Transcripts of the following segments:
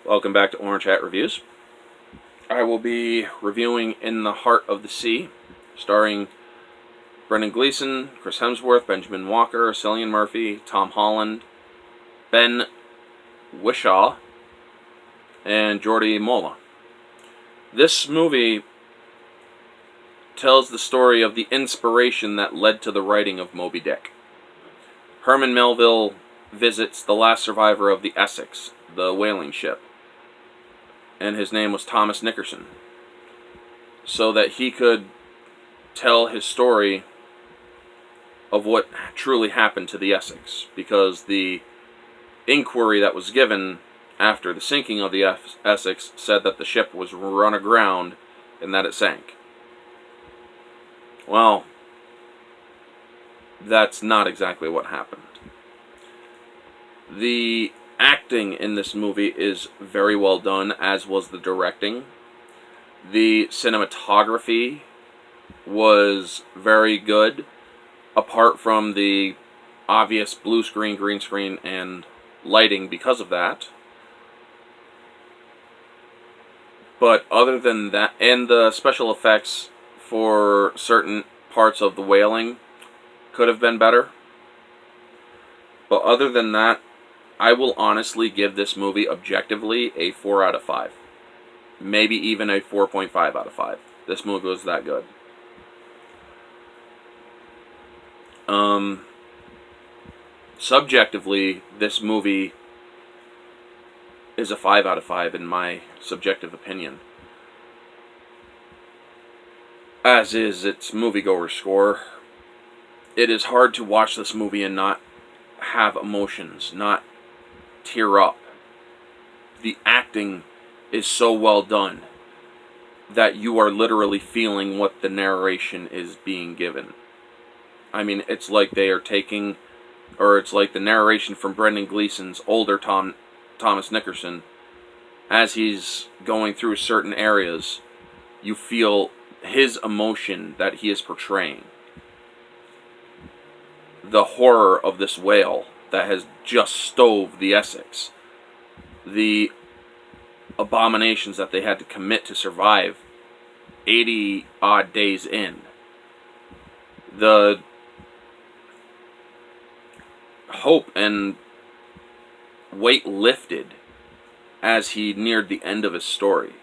Welcome back to Orange Hat Reviews. I will be reviewing In the Heart of the Sea, starring Brendan Gleeson, Chris Hemsworth, Benjamin Walker, Cillian Murphy, Tom Holland, Ben Whishaw, and Jordi Molla. This movie tells the story of the inspiration that led to the writing of Moby Dick. Herman Melville visits the last survivor of the Essex, the whaling ship, and his name was Thomas Nickerson, so that he could tell his story of what truly happened to the Essex, because the inquiry that was given after the sinking of the Essex said that the ship was run aground and that it sank. Well, that's not exactly what happened. The acting in this movie is very well done, as was the directing. The cinematography was very good, apart from the obvious blue screen, green screen, and lighting because of that. But other than that, and the special effects for certain parts of the whaling could have been better. But other than that, I will honestly give this movie objectively a 4 out of 5. Maybe even a 4.5 out of 5. This movie was that good. Subjectively, this movie is a 5 out of 5 in my subjective opinion. As is its moviegoer score. It is hard to watch this movie and not have emotions, not tear up. The acting is so well done that you are literally feeling what the narration is being given. I mean, it's like they are taking, or it's like the narration from Brendan Gleeson's older Thomas Nickerson, as he's going through certain areas, you feel his emotion that he is portraying. The horror of this whale that has just stove the Essex. The abominations that they had to commit to survive 80 odd days in. The hope and weight lifted as he neared the end of his story,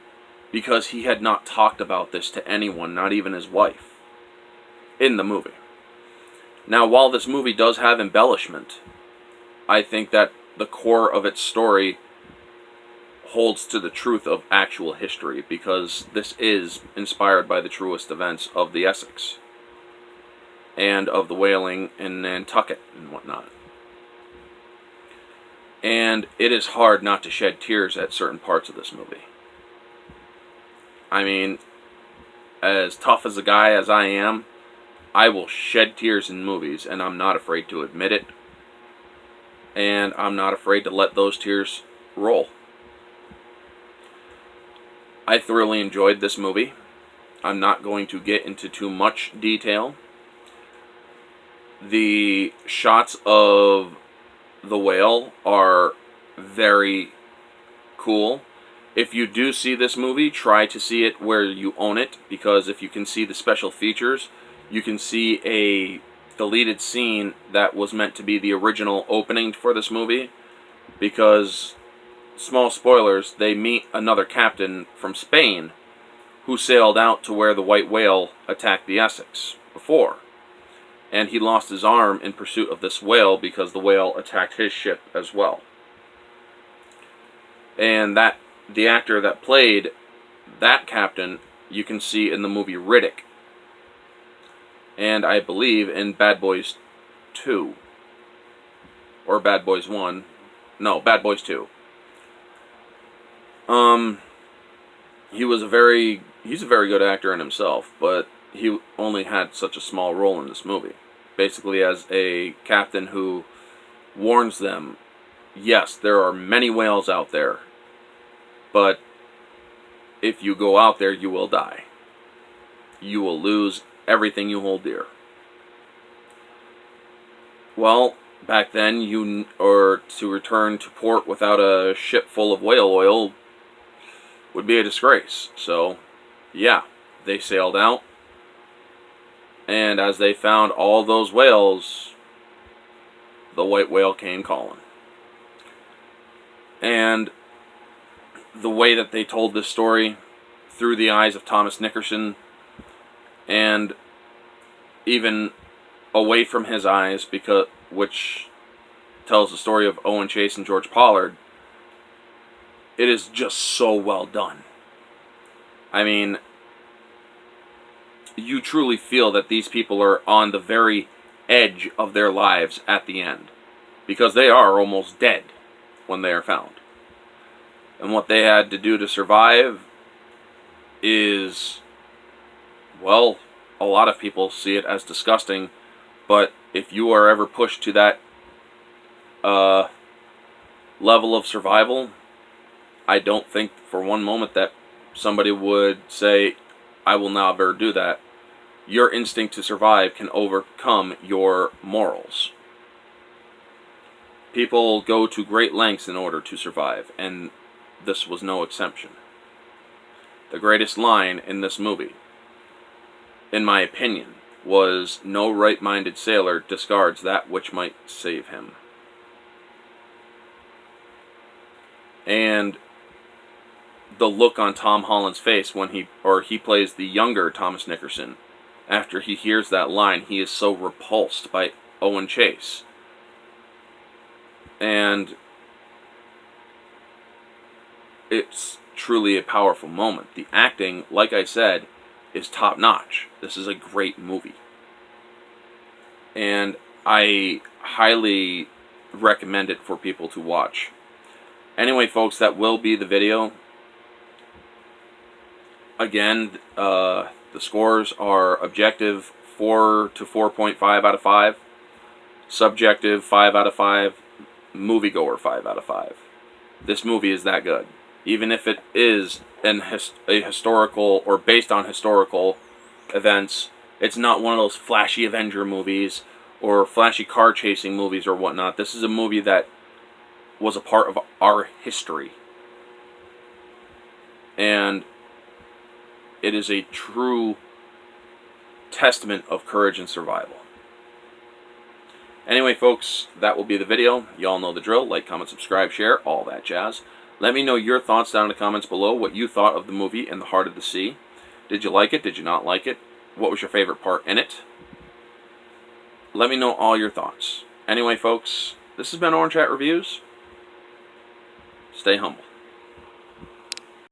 because he had not talked about this to anyone, not even his wife, in the movie. Now, while this movie does have embellishment, I think that the core of its story holds to the truth of actual history, because this is inspired by the truest events of the Essex and of the whaling in Nantucket and whatnot. And it is hard not to shed tears at certain parts of this movie. I mean, as tough as a guy as I am, I will shed tears in movies, and I'm not afraid to admit it. And I'm not afraid to let those tears roll. I thoroughly enjoyed this movie. I'm not going to get into too much detail. The shots of the whale are very cool. If you do see this movie, try to see it where you own it, because if you can see the special features, you can see a deleted scene that was meant to be the original opening for this movie, because, small spoilers, they meet another captain from Spain who sailed out to where the white whale attacked the Essex before. And he lost his arm in pursuit of this whale because the whale attacked his ship as well. And that the actor that played that captain, you can see in the movie Riddick. And I believe in Bad Boys 2. Or Bad Boys 1. No, Bad Boys 2. He's a very good actor in himself, but he only had such a small role in this movie. Basically as a captain who warns them, yes, there are many whales out there, but if you go out there, you will die. You will lose everything you hold dear. Well, back then, to return to port without a ship full of whale oil would be a disgrace. So, yeah, they sailed out, and as they found all those whales, the white whale came calling. And the way that they told this story, through the eyes of Thomas Nickerson, and even away from his eyes, which tells the story of Owen Chase and George Pollard, it is just so well done. I mean, you truly feel that these people are on the very edge of their lives at the end, because they are almost dead when they are found. And what they had to do to survive is, well, a lot of people see it as disgusting, but if you are ever pushed to that level of survival, I don't think for one moment that somebody would say, I will never do that. Your instinct to survive can overcome your morals. People go to great lengths in order to survive, and this was no exception. The greatest line in this movie, in my opinion, was, "No right-minded sailor discards that which might save him." And the look on Tom Holland's face when he plays the younger Thomas Nickerson, after he hears that line, he is so repulsed by Owen Chase. And it's truly a powerful moment. The acting, like I said, is top-notch. This is a great movie. And I highly recommend it for people to watch. Anyway, folks, that will be the video. Again, the scores are objective 4 to 4.5 out of 5. Subjective 5 out of 5. Moviegoer 5 out of 5. This movie is that good. Even if it is a historical, or based on historical events, it's not one of those flashy Avenger movies or flashy car chasing movies or whatnot. This is a movie that was a part of our history. And it is a true testament of courage and survival. Anyway, folks, that will be the video. Y'all know the drill. Like, comment, subscribe, share, all that jazz. Let me know your thoughts down in the comments below, what you thought of the movie In the Heart of the Sea. Did you like it? Did you not like it? What was your favorite part in it? Let me know all your thoughts. Anyway, folks, this has been Orange Hat Reviews. Stay humble.